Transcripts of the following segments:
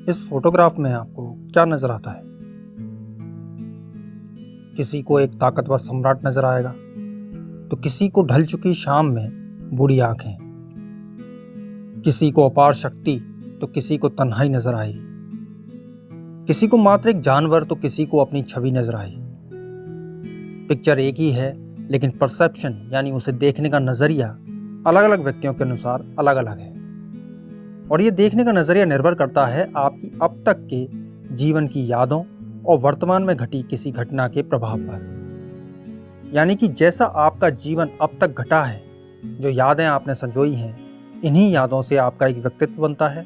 इस फोटोग्राफ में आपको क्या नजर आता है? किसी को एक ताकतवर सम्राट नजर आएगा, तो किसी को ढल चुकी शाम में बूढ़ी आंखें, किसी को अपार शक्ति तो किसी को तन्हाई नजर आई, किसी को मात्र एक जानवर तो किसी को अपनी छवि नजर आई। पिक्चर एक ही है, लेकिन परसेप्शन यानी उसे देखने का नजरिया अलग अलग व्यक्तियों के अनुसार अलग अलग है। और ये देखने का नजरिया निर्भर करता है आपकी अब तक के जीवन की यादों और वर्तमान में घटी किसी घटना के प्रभाव पर। यानी कि जैसा आपका जीवन अब तक घटा है, जो यादें आपने संजोई हैं, इन्हीं यादों से आपका एक व्यक्तित्व बनता है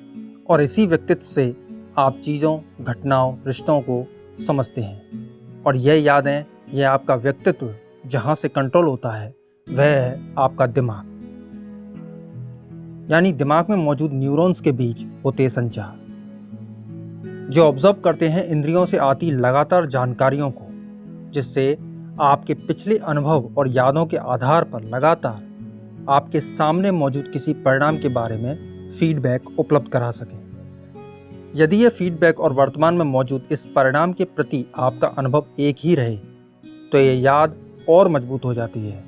और इसी व्यक्तित्व से आप चीज़ों, घटनाओं, रिश्तों को समझते हैं। और यह यादें, यह आपका व्यक्तित्व जहाँ से कंट्रोल होता है वह है आपका दिमाग, यानी दिमाग में मौजूद न्यूरॉन्स के बीच होते संचार, जो ऑब्जर्व करते हैं इंद्रियों से आती लगातार जानकारियों को, जिससे आपके पिछले अनुभव और यादों के आधार पर लगातार आपके सामने मौजूद किसी परिणाम के बारे में फीडबैक उपलब्ध करा सकें। यदि यह फीडबैक और वर्तमान में मौजूद इस परिणाम के प्रति आपका अनुभव एक ही रहे, तो यह याद और मजबूत हो जाती है।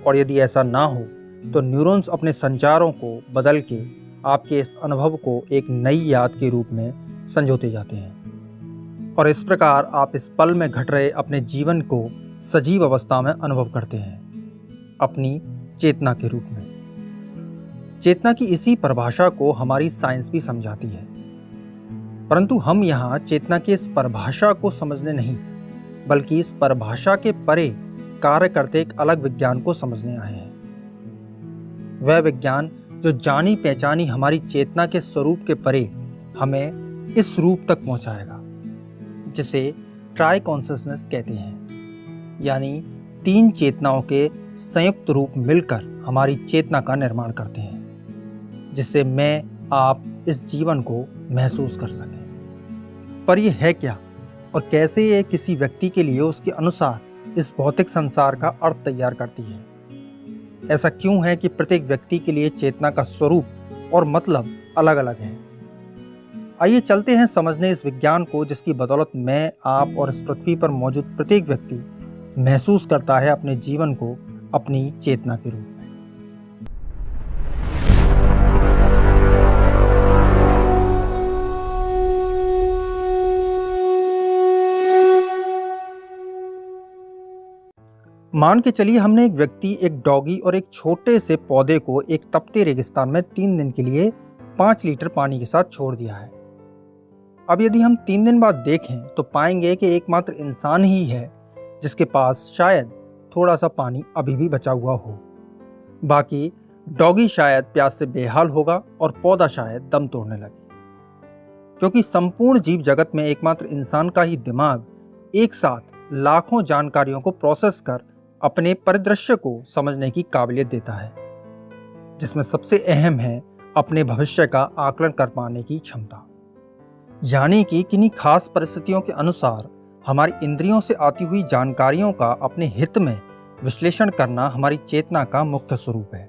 और यदि ऐसा ना हो, तो न्यूरॉन्स अपने संचारों को बदल के आपके इस अनुभव को एक नई याद के रूप में संजोते जाते हैं। और इस प्रकार आप इस पल में घट रहे अपने जीवन को सजीव अवस्था में अनुभव करते हैं, अपनी चेतना के रूप में। चेतना की इसी परिभाषा को हमारी साइंस भी समझाती है, परंतु हम यहाँ चेतना की इस परिभाषा को समझने नहीं, बल्कि इस परिभाषा के परे कार्य करते एक अलग विज्ञान को समझने आए हैं। वह विज्ञान जो जानी पहचानी हमारी चेतना के स्वरूप के परे हमें इस रूप तक पहुंचाएगा, जिसे ट्राई कॉन्शियसनेस कहते हैं। यानी 3 चेतनाओं के संयुक्त रूप मिलकर हमारी चेतना का निर्माण करते हैं, जिससे मैं आप इस जीवन को महसूस कर सकें। पर यह है क्या और कैसे ये किसी व्यक्ति के लिए उसके अनुसार इस भौतिक संसार का अर्थ तैयार करती है? ऐसा क्यों है कि प्रत्येक व्यक्ति के लिए चेतना का स्वरूप और मतलब अलग अलग है? आइए चलते हैं समझने इस विज्ञान को, जिसकी बदौलत मैं, आप और इस पृथ्वी पर मौजूद प्रत्येक व्यक्ति महसूस करता है अपने जीवन को अपनी चेतना के रूप में। मान के चलिए हमने एक व्यक्ति, एक डॉगी और एक छोटे से पौधे को एक तपते रेगिस्तान में 3 दिन के लिए 5 लीटर पानी के साथ छोड़ दिया है। अब यदि हम 3 दिन बाद देखें तो पाएंगे कि एकमात्र इंसान ही है जिसके पास शायद थोड़ा सा पानी अभी भी बचा हुआ हो। बाकी डॉगी शायद प्यास से बेहाल होगा और पौधा शायद दम तोड़ने लगे, क्योंकि संपूर्ण जीव जगत में एकमात्र इंसान का ही दिमाग एक साथ लाखों जानकारियों को प्रोसेस कर अपने परिदृश्य को समझने की काबिलियत देता है, जिसमें सबसे अहम है अपने भविष्य का आकलन कर पाने की क्षमता। यानी कि किन्हीं खास परिस्थितियों के अनुसार हमारी इंद्रियों से आती हुई जानकारियों का अपने हित में विश्लेषण करना हमारी चेतना का मुख्य स्वरूप है।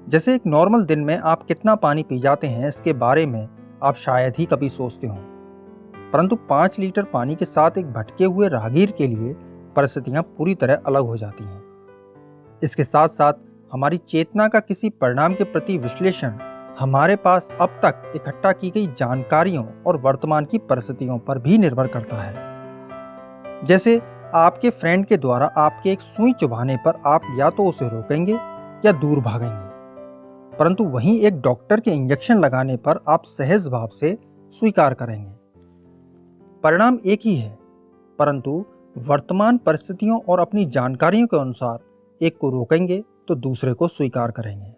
जैसे एक नॉर्मल दिन में आप कितना पानी पी जाते हैं, इसके बारे में आप शायद ही कभी सोचते हो, परंतु 5 लीटर पानी के साथ एक भटके हुए राहगीर के लिए परिस्थितियां पूरी तरह अलग हो जाती हैं। इसके साथ साथ हमारी चेतना का किसी परिणाम के प्रति विश्लेषण हमारे पास अब तक इकट्ठा की गई जानकारियों और वर्तमान की परिस्थितियों पर भी निर्भर करता है। जैसे आपके फ्रेंड के द्वारा आपके एक सुई चुभाने पर आप या तो उसे रोकेंगे या दूर भागेंगे, परंतु वहीं एक डॉक्टर के इंजेक्शन लगाने पर आप सहज भाव से स्वीकार करेंगे। परिणाम एक ही है, परंतु वर्तमान परिस्थितियों और अपनी जानकारियों के अनुसार एक को रोकेंगे तो दूसरे को स्वीकार करेंगे।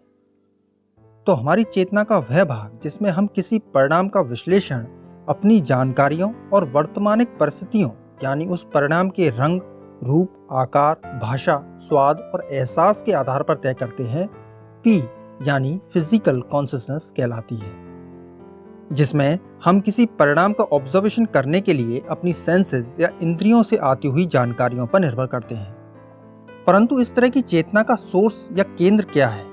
तो हमारी चेतना का वह भाग जिसमें हम किसी परिणाम का विश्लेषण अपनी जानकारियों और वर्तमानिक परिस्थितियों यानी उस परिणाम के रंग, रूप, आकार, भाषा, स्वाद और एहसास के आधार पर तय करते हैं, पी यानी फिजिकल कॉन्शियसनेस कहलाती है, जिसमें हम किसी परिणाम का ऑब्जर्वेशन करने के लिए अपनी सेंसेस या इंद्रियों से आती हुई जानकारियों पर निर्भर करते हैं। परंतु इस तरह की चेतना का सोर्स या केंद्र क्या है?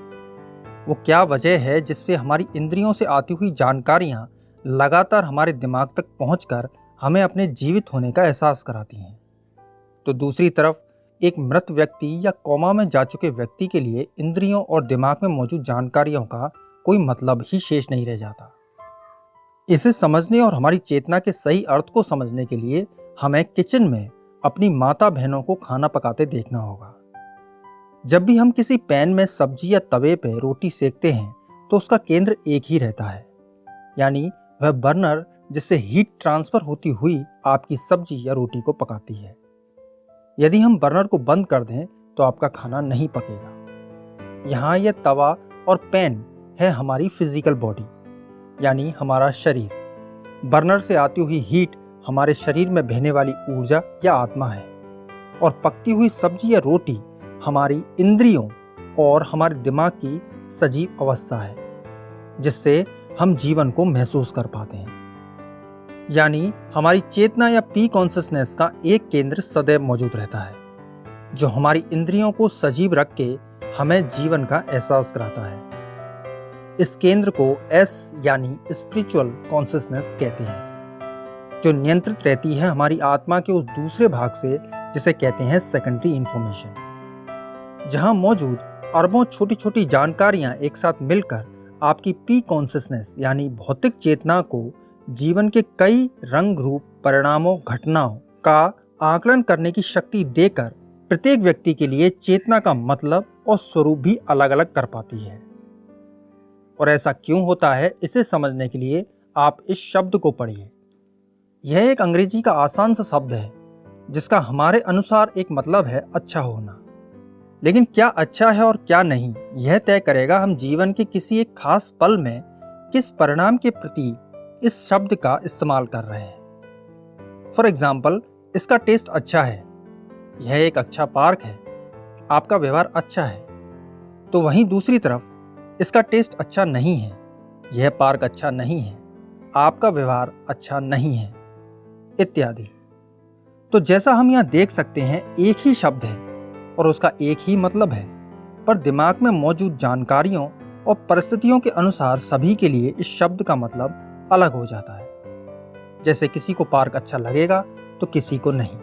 वो क्या वजह है जिससे हमारी इंद्रियों से आती हुई जानकारियां लगातार हमारे दिमाग तक पहुंचकर हमें अपने जीवित होने का एहसास कराती हैं। तो दूसरी तरफ एक मृत व्यक्ति या कोमा में जा चुके व्यक्ति के लिए इंद्रियों और दिमाग में मौजूद जानकारियों का कोई मतलब ही शेष नहीं रह जाता। इसे समझने और हमारी चेतना के सही अर्थ को समझने के लिए हमें किचन में अपनी माता बहनों को खाना पकाते देखना होगा। जब भी हम किसी पैन में सब्जी या तवे पे रोटी सेकते हैं तो उसका केंद्र एक ही रहता है, यानी वह बर्नर जिससे हीट ट्रांसफर होती हुई आपकी सब्जी या रोटी को पकाती है। यदि हम बर्नर को बंद कर दें तो आपका खाना नहीं पकेगा। यहाँ यह तवा और पैन है हमारी फिजिकल बॉडी, यानी हमारा शरीर। बर्नर से आती हुई हीट हमारे शरीर में बहने वाली ऊर्जा या आत्मा है, और पकती हुई सब्जी या रोटी हमारी इंद्रियों और हमारे दिमाग की सजीव अवस्था है, जिससे हम जीवन को महसूस कर पाते हैं। यानी हमारी चेतना या पी कॉन्शियसनेस का एक केंद्र सदैव मौजूद रहता है, जो हमारी इंद्रियों को सजीव रख के हमें जीवन का एहसास कराता है। इस केंद्र को एस यानी स्पिरिचुअल कॉन्शियसनेस कहते हैं, जो नियंत्रित रहती है हमारी आत्मा के उस दूसरे भाग से जिसे कहते हैं सेकेंडरी इंफॉर्मेशन, जहां मौजूद अरबों छोटी छोटी जानकारियां एक साथ मिलकर आपकी पी कॉन्शियसनेस यानी भौतिक चेतना को जीवन के कई रंग रूप परिणामों घटनाओं का आकलन करने की शक्ति देकर प्रत्येक व्यक्ति के लिए चेतना का मतलब और स्वरूप भी अलग अलग कर पाती है। और ऐसा क्यों होता है, इसे समझने के लिए आप इस शब्द को पढ़िए। यह एक अंग्रेजी का आसान सा शब्द है जिसका हमारे अनुसार एक मतलब है अच्छा होना। लेकिन क्या अच्छा है और क्या नहीं, यह तय करेगा हम जीवन के किसी एक खास पल में किस परिणाम के प्रति इस शब्द का इस्तेमाल कर रहे हैं। फॉर एग्जाम्पल, इसका टेस्ट अच्छा है, यह एक अच्छा पार्क है, आपका व्यवहार अच्छा है। तो वहीं दूसरी तरफ इसका टेस्ट अच्छा नहीं है, यह पार्क अच्छा नहीं है, आपका व्यवहार अच्छा नहीं है, इत्यादि। तो जैसा हम यहाँ देख सकते हैं, एक ही शब्द है और उसका एक ही मतलब है, पर दिमाग में मौजूद जानकारियों और परिस्थितियों के अनुसार सभी के लिए इस शब्द का मतलब अलग हो जाता है। जैसे किसी को पार्क अच्छा लगेगा तो किसी को नहीं।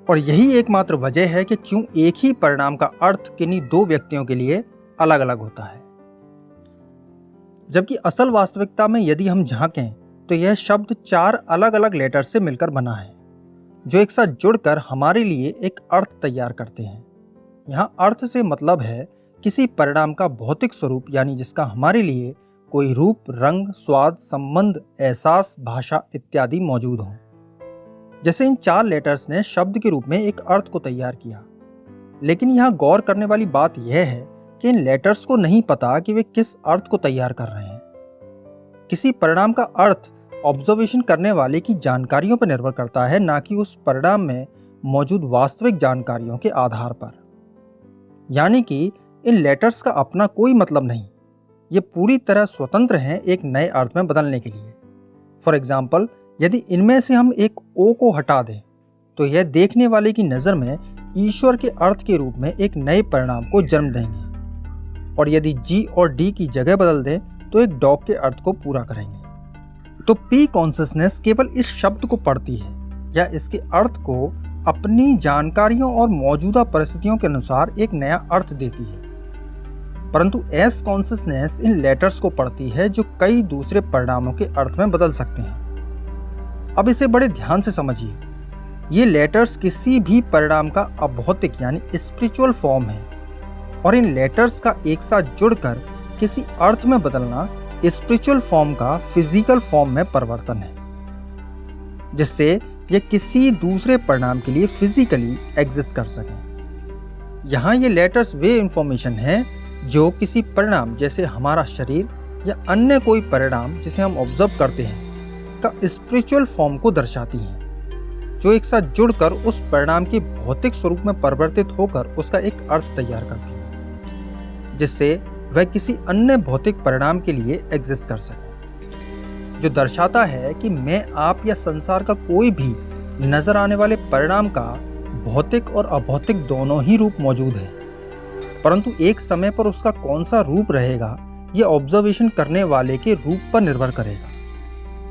और यही एकमात्र वजह है कि क्यों एक ही परिणाम का अर्थ किन्हीं दो व्यक्तियों के लिए अलग अलग होता है। जबकि असल वास्तविकता में यदि हम झांकें तो यह शब्द 4 अलग अलग लेटर से मिलकर बना है, जो एक साथ जुड़कर हमारे लिए एक अर्थ तैयार करते हैं। यहाँ अर्थ से मतलब है किसी परिणाम का भौतिक स्वरूप, यानी जिसका हमारे लिए कोई रूप, रंग, स्वाद, संबंध, एहसास, भाषा इत्यादि मौजूद हो। जैसे इन 4 लेटर्स ने शब्द के रूप में एक अर्थ को तैयार किया। लेकिन यहाँ गौर करने वाली बात यह है कि इन लेटर्स को नहीं पता कि वे किस अर्थ को तैयार कर रहे हैं। किसी परिणाम का अर्थ ऑब्जर्वेशन करने वाले की जानकारियों पर निर्भर करता है, ना कि उस परिणाम में मौजूद वास्तविक जानकारियों के आधार पर। यानी कि इन लेटर्स का अपना कोई मतलब नहीं, ये पूरी तरह स्वतंत्र हैं एक नए अर्थ में बदलने के लिए। फॉर एग्जाम्पल, यदि इनमें से हम एक ओ को हटा दें तो यह देखने वाले की नज़र में ईश्वर के अर्थ के रूप में एक नए परिणाम को जन्म देंगे, और यदि जी और डी की जगह बदल दें तो एक डॉग के अर्थ को पूरा करेंगे। तो पी कॉन्शियसनेस केवल इस शब्द को पढ़ती है या इसके अर्थ को अपनी जानकारियों और मौजूदा परिस्थितियों के अनुसार एक नया अर्थ देती है, परंतु एस कॉन्शियसनेस इन लेटर्स को पढ़ती है जो कई दूसरे परिणामों के अर्थ में बदल सकते हैं। अब इसे बड़े ध्यान से समझिए, ये लेटर्स किसी भी परिणाम का अभौतिक यानी स्पिरिचुअल फॉर्म है, और इन लेटर्स का एक साथ जुड़कर किसी अर्थ में बदलना स्पिरिचुअल फॉर्म का फिजिकल फॉर्म में परिवर्तन है, जिससे ये किसी दूसरे परिणाम के लिए फिजिकली एग्जिस्ट कर सकें। यहाँ ये लेटर्स वे इंफॉर्मेशन है जो किसी परिणाम, जैसे हमारा शरीर या अन्य कोई परिणाम जिसे हम ऑब्जर्व करते हैं, का स्पिरिचुअल फॉर्म को दर्शाती हैं, जो एक साथ जुड़कर उस परिणाम के भौतिक स्वरूप में परिवर्तित होकर उसका एक अर्थ तैयार करती हैं, जिससे वह किसी अन्य भौतिक परिणाम के लिए एग्जिस्ट कर सके, जो दर्शाता है कि मैं, आप या संसार का कोई भी नजर आने वाले परिणाम का भौतिक और अभौतिक दोनों ही रूप मौजूद है, परंतु एक समय पर उसका कौन सा रूप रहेगा यह ऑब्जर्वेशन करने वाले के रूप पर निर्भर करेगा।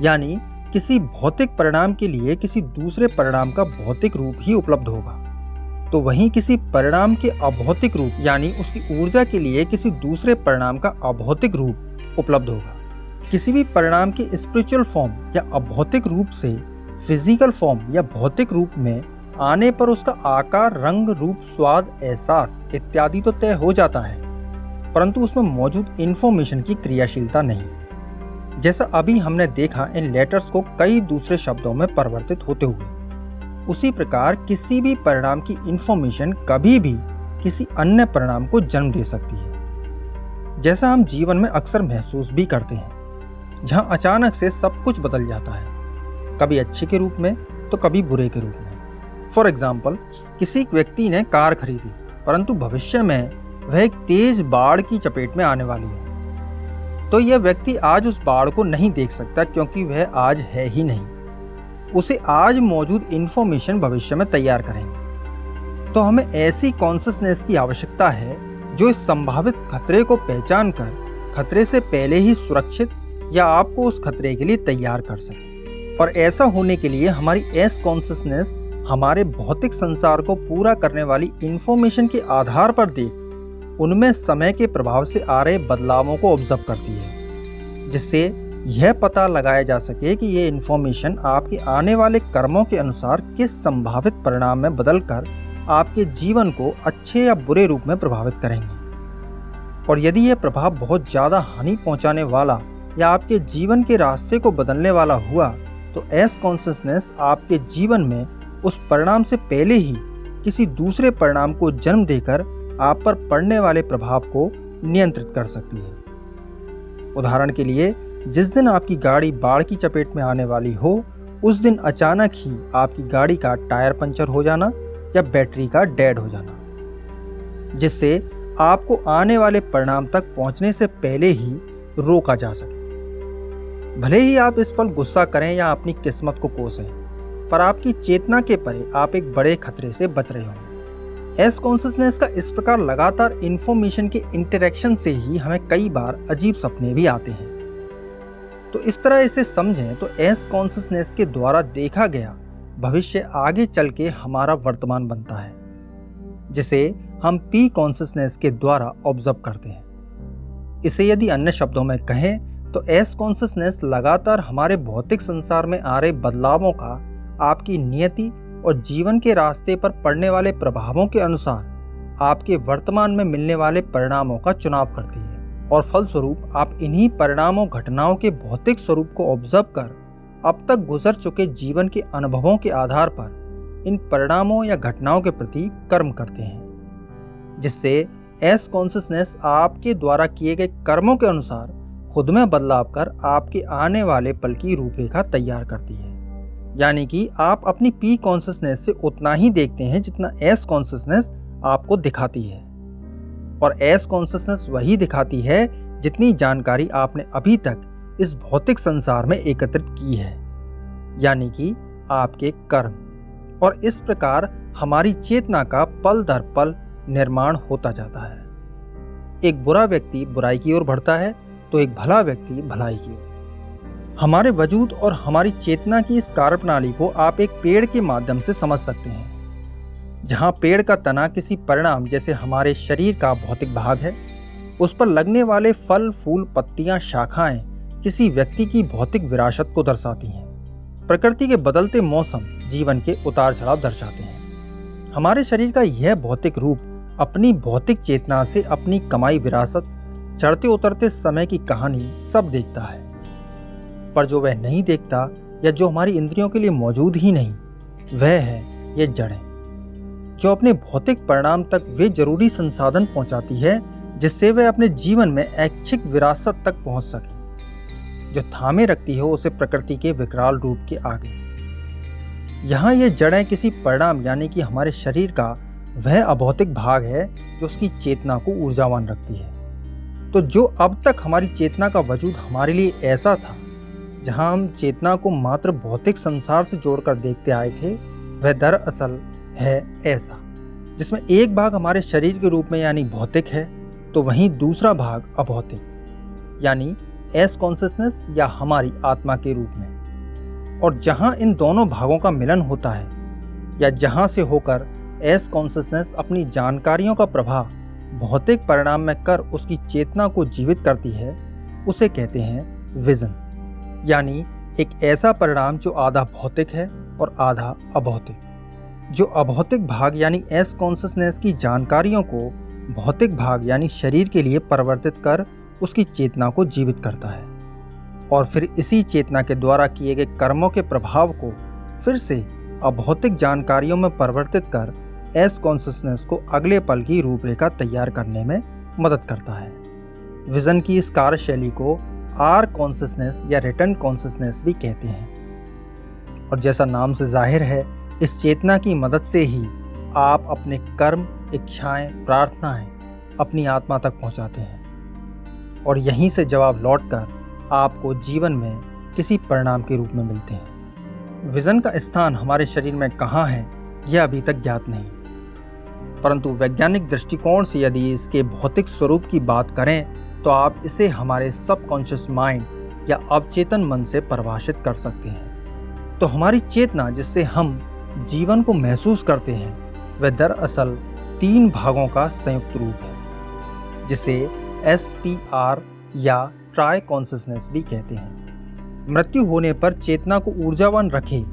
यानी किसी भौतिक परिणाम के लिए किसी दूसरे परिणाम का भौतिक रूप ही उपलब्ध होगा, तो वहीं किसी परिणाम के अभौतिक रूप यानी उसकी ऊर्जा के लिए किसी दूसरे परिणाम का अभौतिक रूप उपलब्ध होगा। किसी भी परिणाम के स्पिरिचुअल फॉर्म या अभौतिक रूप से फिजिकल फॉर्म या भौतिक रूप में आने पर उसका आकार, रंग, रूप, स्वाद, एहसास इत्यादि तो तय हो जाता है, परंतु उसमें मौजूद इंफॉर्मेशन की क्रियाशीलता नहीं। जैसा अभी हमने देखा इन लेटर्स को कई दूसरे शब्दों में परिवर्तित होते हुए, उसी प्रकार किसी भी परिणाम की इंफॉर्मेशन कभी भी किसी अन्य परिणाम को जन्म दे सकती है। जैसा हम जीवन में अक्सर महसूस भी करते हैं, जहां अचानक से सब कुछ बदल जाता है, कभी अच्छे के रूप में तो कभी बुरे के रूप में। फॉर एग्जाम्पल, किसी व्यक्ति ने कार खरीदी, परंतु भविष्य में वह एक तेज बाढ़ की चपेट में आने वाली है, तो यह व्यक्ति आज उस बाढ़ को नहीं देख सकता, क्योंकि वह आज है ही नहीं। उसे आज मौजूद इंफॉर्मेशन भविष्य में तैयार करेंगे। तो हमें ऐसी कॉन्शसनेस की आवश्यकता है जो इस संभावित खतरे को पहचान कर खतरे से पहले ही सुरक्षित या आपको उस खतरे के लिए तैयार कर सके। और ऐसा होने के लिए हमारी एस कॉन्शसनेस हमारे भौतिक संसार को पूरा करने वाली इंफॉर्मेशन के आधार पर देख उनमें समय के प्रभाव से आ रहे बदलावों को ऑब्जर्व करती है, जिससे यह पता लगाया जा सके कि ये इंफॉर्मेशन आपके आने वाले कर्मों के अनुसार किस संभावित परिणाम में बदलकर आपके जीवन को अच्छे या बुरे रूप में प्रभावित करेंगे। और यदि यह प्रभाव बहुत ज़्यादा हानि पहुंचाने वाला या आपके जीवन के रास्ते को बदलने वाला हुआ, तो एस कॉन्शसनेस आपके जीवन में उस परिणाम से पहले ही किसी दूसरे परिणाम को जन्म देकर आप पर पड़ने वाले प्रभाव को नियंत्रित कर सकती है। उदाहरण के लिए, जिस दिन आपकी गाड़ी बाढ़ की चपेट में आने वाली हो, उस दिन अचानक ही आपकी गाड़ी का टायर पंचर हो जाना या बैटरी का डेड हो जाना, जिससे आपको आने वाले परिणाम तक पहुंचने से पहले ही रोका जा सके। भले ही आप इस पल गुस्सा करें या अपनी किस्मत को कोसें, पर आपकी चेतना के परे आप एक बड़े खतरे से बच रहे होंगे। एस कॉन्शसनेस का इस प्रकार लगातार इंफॉर्मेशन के इंटरेक्शन से ही हमें कई बार अजीब सपने भी आते हैं। तो इस तरह इसे समझें तो एस कॉन्शसनेस के द्वारा देखा गया भविष्य आगे चल के हमारा वर्तमान बनता है, जिसे हम पी कॉन्शसनेस के द्वारा ऑब्जर्व करते हैं। इसे यदि अन्य शब्दों में कहें तो एस कॉन्शसनेस लगातार हमारे भौतिक संसार में आ रहे बदलावों का आपकी नियति और जीवन के रास्ते पर पड़ने वाले प्रभावों के अनुसार आपके वर्तमान में मिलने वाले परिणामों का चुनाव करती है, और फलस्वरूप आप इन्हीं परिणामों घटनाओं के भौतिक स्वरूप को ऑब्जर्व कर अब तक गुजर चुके जीवन के अनुभवों के आधार पर इन परिणामों या घटनाओं के प्रति कर्म करते हैं, जिससे एस कॉन्शसनेस आपके द्वारा किए गए कर्मों के अनुसार खुद में बदलाव कर आपके आने वाले पल की रूपरेखा तैयार करती है। यानी कि आप अपनी पी कॉन्शसनेस से उतना ही देखते हैं जितना एस कॉन्शसनेस आपको दिखाती है, और एस कॉन्शसनेस वही दिखाती है जितनी जानकारी आपने अभी तक इस भौतिक संसार में एकत्रित की है, यानी कि आपके कर्म। और इस प्रकार हमारी चेतना का पल दर पल निर्माण होता जाता है। एक बुरा व्यक्ति बुराई की ओर बढ़ता है तो एक भला व्यक्ति भलाई की ओर। हमारे वजूद और हमारी चेतना की इस कार्यप्रणाली को आप एक पेड़ के माध्यम से समझ सकते हैं, जहां पेड़ का तना किसी परिणाम जैसे हमारे शरीर का भौतिक भाग है, उस पर लगने वाले फल, फूल, पत्तियां, शाखाएं किसी व्यक्ति की भौतिक विरासत को दर्शाती हैं। प्रकृति के बदलते मौसम जीवन के उतार चढ़ाव दर्शाते हैं। हमारे शरीर का यह भौतिक रूप अपनी भौतिक चेतना से अपनी कमाई विरासत, चढ़ते उतरते समय की कहानी सब देखता है, पर जो वह नहीं देखता या जो हमारी इंद्रियों के लिए मौजूद ही नहीं, वह है ये जड़ें, जो अपने भौतिक परिणाम तक वे जरूरी संसाधन पहुंचाती है जिससे वह अपने जीवन में ऐच्छिक विरासत तक पहुंच सके, जो थामे रखती है उसे प्रकृति के विकराल रूप के आगे। यहाँ ये जड़ें किसी परिणाम यानी कि हमारे शरीर का वह अभौतिक भाग है जो उसकी चेतना को ऊर्जावान रखती है। तो जो अब तक हमारी चेतना का वजूद हमारे लिए ऐसा था, जहाँ हम चेतना को मात्र भौतिक संसार से जोड़कर देखते आए थे, वह दरअसल है ऐसा, जिसमें एक भाग हमारे शरीर के रूप में यानी भौतिक है, तो वहीं दूसरा भाग अभौतिक यानी एस कॉन्शियसनेस या हमारी आत्मा के रूप में। और जहाँ इन दोनों भागों का मिलन होता है या जहाँ से होकर एस कॉन्शियसनेस अपनी जानकारियों का प्रभाव भौतिक परिणाम में कर उसकी चेतना को जीवित करती है, उसे कहते हैं विजन। यानी एक ऐसा परिणाम जो आधा भौतिक है और आधा अभौतिक। जो अभौतिक भाग यानी एस कॉन्शियसनेस की जानकारियों को भौतिक भाग यानी शरीर के लिए परिवर्तित कर उसकी चेतना को जीवित करता है और फिर इसी चेतना के द्वारा किए गए कर्मों के प्रभाव को फिर से अभौतिक जानकारियों में परिवर्तित कर एस कॉन्शियसनेस को अगले पल की रूपरेखा तैयार करने में मदद करता है। विजन की इस कार्यशैली को आर कॉन्शियसनेस या रिटर्न कॉन्शियसनेस भी कहते हैं। और जैसा नाम से जाहिर है, इस चेतना की मदद से ही आप अपने कर्म, इच्छाएं, प्रार्थनाएं अपनी आत्मा तक पहुंचाते हैं और यहीं से जवाब लौटकर आपको जीवन में किसी परिणाम के रूप में मिलते हैं। विजन का स्थान हमारे शरीर में कहाँ है यह अभी तक ज्ञात नहीं, परंतु वैज्ञानिक दृष्टिकोण से यदि इसके भौतिक स्वरूप की बात करें तो आप इसे हमारे सबकॉन्शियस माइंड या अवचेतन मन से परिभाषित कर सकते हैं। तो हमारी चेतना जिससे हम जीवन को महसूस करते हैं वह दरअसल 3 भागों का संयुक्त रूप है, जिसे SPR या ट्राई कॉन्शियसनेस भी कहते हैं। मृत्यु होने पर चेतना को ऊर्जावान रखे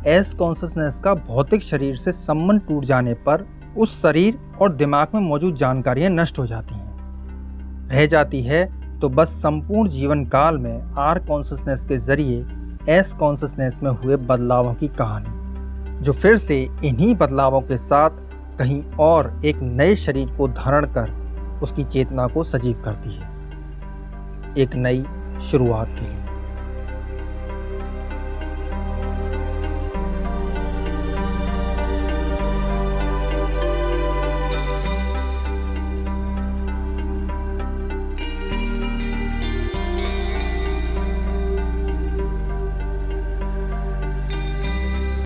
एस कॉन्शियसनेस का भौतिक शरीर से संबंध टूट जाने पर उस शरीर और दिमाग में मौजूद जानकारियां नष्ट हो जाती हैं। रह जाती है तो बस संपूर्ण जीवन काल में आर कॉन्शियसनेस के जरिए एस कॉन्शियसनेस में हुए बदलावों की कहानी, जो फिर से इन्हीं बदलावों के साथ कहीं और एक नए शरीर को धारण कर उसकी चेतना को सजीव करती है, एक नई शुरुआत के लिए।